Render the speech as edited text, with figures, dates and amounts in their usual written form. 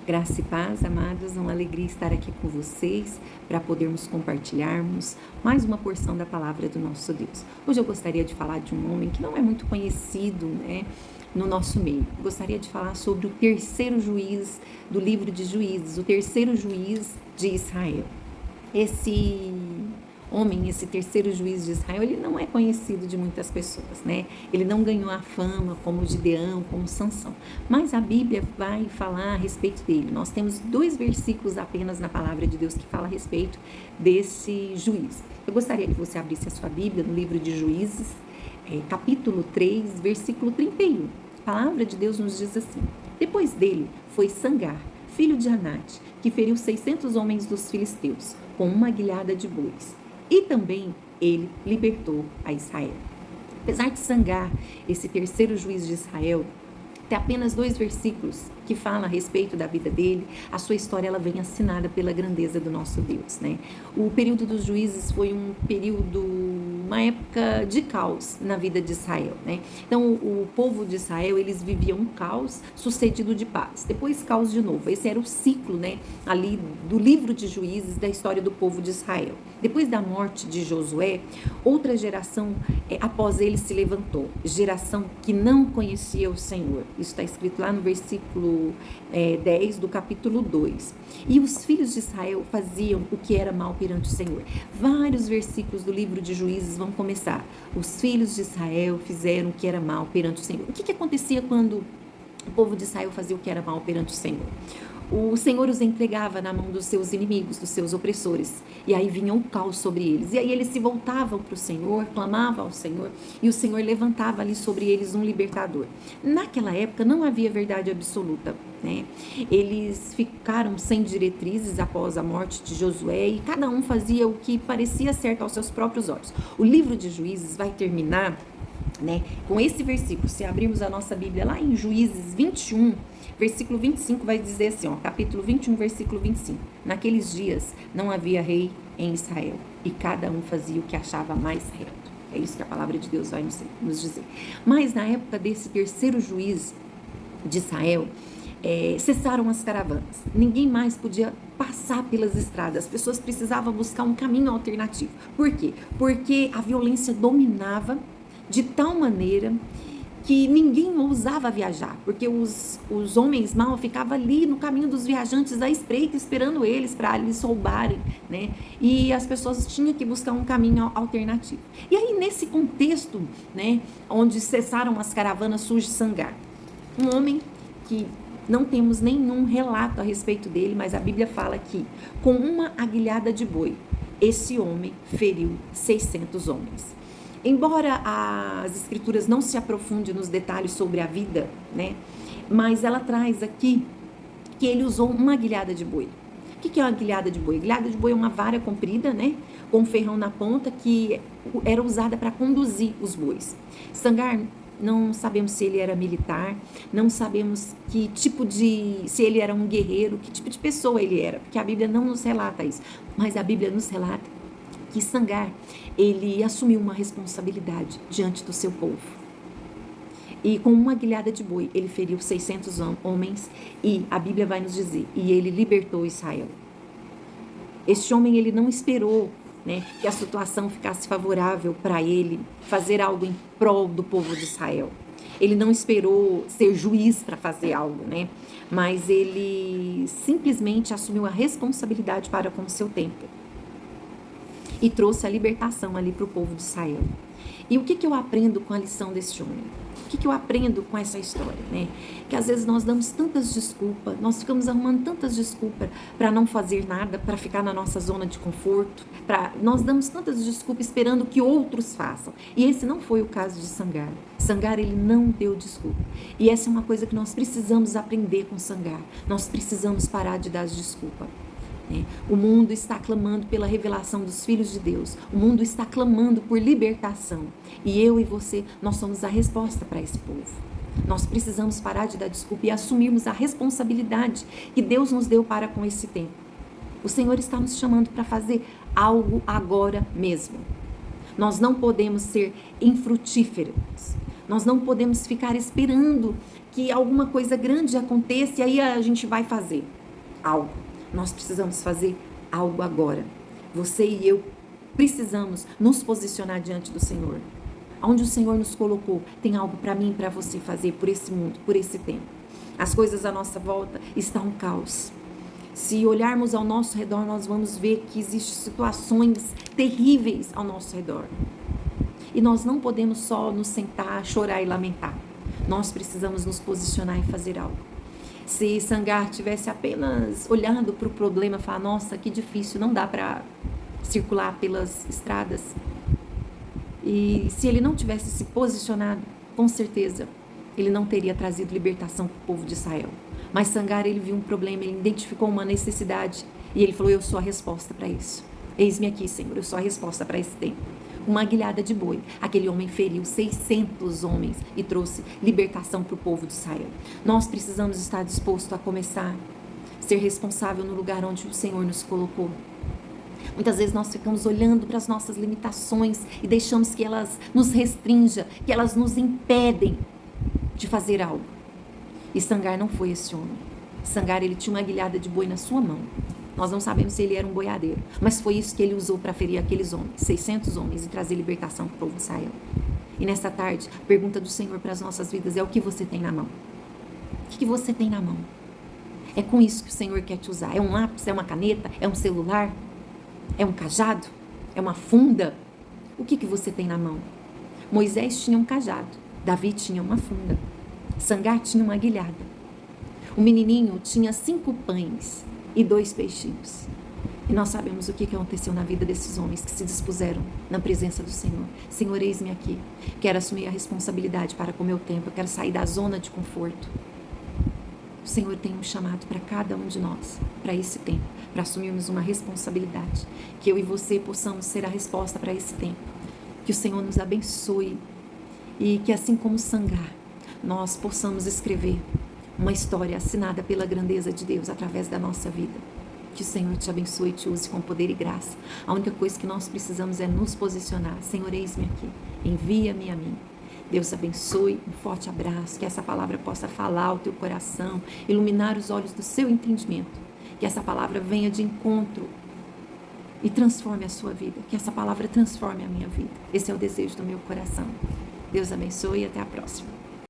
Graça e paz, amados, uma alegria estar aqui com vocês para podermos compartilharmos mais uma porção da palavra do nosso Deus. Hoje eu gostaria de falar de um homem que não é muito conhecido, no nosso meio. Eu gostaria de falar sobre o terceiro juiz do livro de Juízes, o terceiro juiz de Israel. Esse homem, esse terceiro juiz de Israel, ele não é conhecido de muitas pessoas, Ele não ganhou a fama como Gideão, como Sansão, mas a Bíblia vai falar a respeito dele. Nós temos 2 versículos apenas na palavra de Deus que fala a respeito desse juiz. Eu gostaria que você abrisse a sua Bíblia no livro de Juízes, capítulo 3, versículo 31. A palavra de Deus nos diz assim: depois dele foi Sangar, filho de Anate, que feriu 600 homens dos filisteus, com uma guilhada de bois. E também ele libertou a Israel. Apesar de Sangar, esse terceiro juiz de Israel, tem apenas 2 versículos que falam a respeito da vida dele. A sua história ela vem assinada pela grandeza do nosso Deus, O período dos juízes foi uma época de caos na vida de Israel, Então, o povo de Israel, eles viviam um caos sucedido de paz. Depois, caos de novo. Esse era o ciclo, ali do livro de Juízes, da história do povo de Israel. Depois da morte de Josué, outra geração após ele se levantou. Geração que não conhecia o Senhor. Isso está escrito lá no versículo 10 do capítulo 2. E os filhos de Israel faziam o que era mal perante o Senhor. Vários versículos do livro de Juízes vão começar. Os filhos de Israel fizeram o que era mal perante o Senhor. O que acontecia quando o povo de Israel fazia o que era mal perante o Senhor? O Senhor os entregava na mão dos seus inimigos, dos seus opressores. E aí vinha um caos sobre eles. E aí eles se voltavam para o Senhor, clamavam ao Senhor. E o Senhor levantava ali sobre eles um libertador. Naquela época não havia verdade absoluta, Eles ficaram sem diretrizes após a morte de Josué. E cada um fazia o que parecia certo aos seus próprios olhos. O livro de Juízes vai terminar, com esse versículo. Se abrirmos a nossa Bíblia lá em Juízes 21, versículo 25 vai dizer assim, capítulo 21, versículo 25. Naqueles dias não havia rei em Israel e cada um fazia o que achava mais reto. É isso que a palavra de Deus vai nos dizer. Mas na época desse terceiro juiz de Israel, cessaram as caravanas. Ninguém mais podia passar pelas estradas. As pessoas precisavam buscar um caminho alternativo. Por quê? Porque a violência dominava de tal maneira que ninguém ousava viajar, porque os homens maus ficavam ali no caminho dos viajantes à espreita, esperando eles para eles roubarem, E as pessoas tinham que buscar um caminho alternativo. E aí, nesse contexto, onde cessaram as caravanas, surge Sangar, um homem que não temos nenhum relato a respeito dele, mas a Bíblia fala que, com uma aguilhada de boi, esse homem feriu 600 homens. Embora as escrituras não se aprofundem nos detalhes sobre a vida, mas ela traz aqui que ele usou uma aguilhada de boi. O que é uma aguilhada de boi? Aguilhada de boi é uma vara comprida, com um ferrão na ponta, que era usada para conduzir os bois. Sangar, não sabemos se ele era militar, não sabemos se ele era um guerreiro, que tipo de pessoa ele era, porque a Bíblia não nos relata isso, mas a Bíblia nos relata que Sangar, ele assumiu uma responsabilidade diante do seu povo. E com uma aguilhada de boi, ele feriu 600 homens e a Bíblia vai nos dizer, e ele libertou Israel. Este homem, ele não esperou, que a situação ficasse favorável para ele fazer algo em prol do povo de Israel. Ele não esperou ser juiz para fazer algo, Mas ele simplesmente assumiu a responsabilidade para com o seu tempo. E trouxe a libertação ali para o povo de Israel. E o que eu aprendo com a lição desse homem? O que eu aprendo com essa história? Que às vezes nós damos tantas desculpas, nós ficamos arrumando tantas desculpas para não fazer nada, para ficar na nossa zona de conforto, nós damos tantas desculpas esperando que outros façam. E esse não foi o caso de Sangar. Sangar, ele não deu desculpa. E essa é uma coisa que nós precisamos aprender com Sangar. Nós precisamos parar de dar desculpa. O mundo está clamando pela revelação dos filhos de Deus. O mundo está clamando por libertação. E eu e você, nós somos a resposta para esse povo. Nós precisamos parar de dar desculpa e assumirmos a responsabilidade que Deus nos deu para com esse tempo. O Senhor está nos chamando para fazer algo agora mesmo. Nós não podemos ser infrutíferos. Nós não podemos ficar esperando que alguma coisa grande aconteça e aí a gente vai fazer algo. Nós precisamos fazer algo agora. Você e eu precisamos nos posicionar diante do Senhor. Onde o Senhor nos colocou, tem algo para mim e para você fazer por esse mundo, por esse tempo. As coisas à nossa volta estão um caos. Se olharmos ao nosso redor, nós vamos ver que existem situações terríveis ao nosso redor. E nós não podemos só nos sentar, chorar e lamentar. Nós precisamos nos posicionar e fazer algo. Se Sangar tivesse apenas olhado para o problema e falar, nossa, que difícil, não dá para circular pelas estradas. E se ele não tivesse se posicionado, com certeza, ele não teria trazido libertação para o povo de Israel. Mas Sangar, ele viu um problema, ele identificou uma necessidade e ele falou, eu sou a resposta para isso. Eis-me aqui, Senhor, eu sou a resposta para esse tempo. Uma aguilhada de boi. Aquele homem feriu 600 homens e trouxe libertação para o povo de Israel. Nós precisamos estar dispostos a começar, ser responsável no lugar onde o Senhor nos colocou. Muitas vezes nós ficamos olhando para as nossas limitações e deixamos que elas nos restringam, que elas nos impedem de fazer algo. E Sangar não foi esse homem. Sangar, ele tinha uma aguilhada de boi na sua mão. Nós não sabemos se ele era um boiadeiro, mas foi isso que ele usou para ferir aqueles homens, 600 homens, e trazer libertação para o povo de Israel. E nesta tarde, a pergunta do Senhor para as nossas vidas é o que você tem na mão? O que você tem na mão? É com isso que o Senhor quer te usar. É um lápis, é uma caneta, é um celular, é um cajado, é uma funda? O que você tem na mão? Moisés tinha um cajado, Davi tinha uma funda, Sangar tinha uma aguilhada. O menininho tinha 5 pães e 2 peixinhos. E nós sabemos o que aconteceu na vida desses homens que se dispuseram na presença do Senhor. Senhor, eis-me aqui. Quero assumir a responsabilidade para com o meu tempo. Eu quero sair da zona de conforto. O Senhor tem um chamado para cada um de nós, para esse tempo, para assumirmos uma responsabilidade. Que eu e você possamos ser a resposta para esse tempo. Que o Senhor nos abençoe e que, assim como Sangar, nós possamos escrever uma história assinada pela grandeza de Deus através da nossa vida. Que o Senhor te abençoe e te use com poder e graça. A única coisa que nós precisamos é nos posicionar. Senhor, eis-me aqui. Envia-me a mim. Deus abençoe. Um forte abraço. Que essa palavra possa falar ao teu coração, iluminar os olhos do seu entendimento. Que essa palavra venha de encontro e transforme a sua vida. Que essa palavra transforme a minha vida. Esse é o desejo do meu coração. Deus abençoe e até a próxima.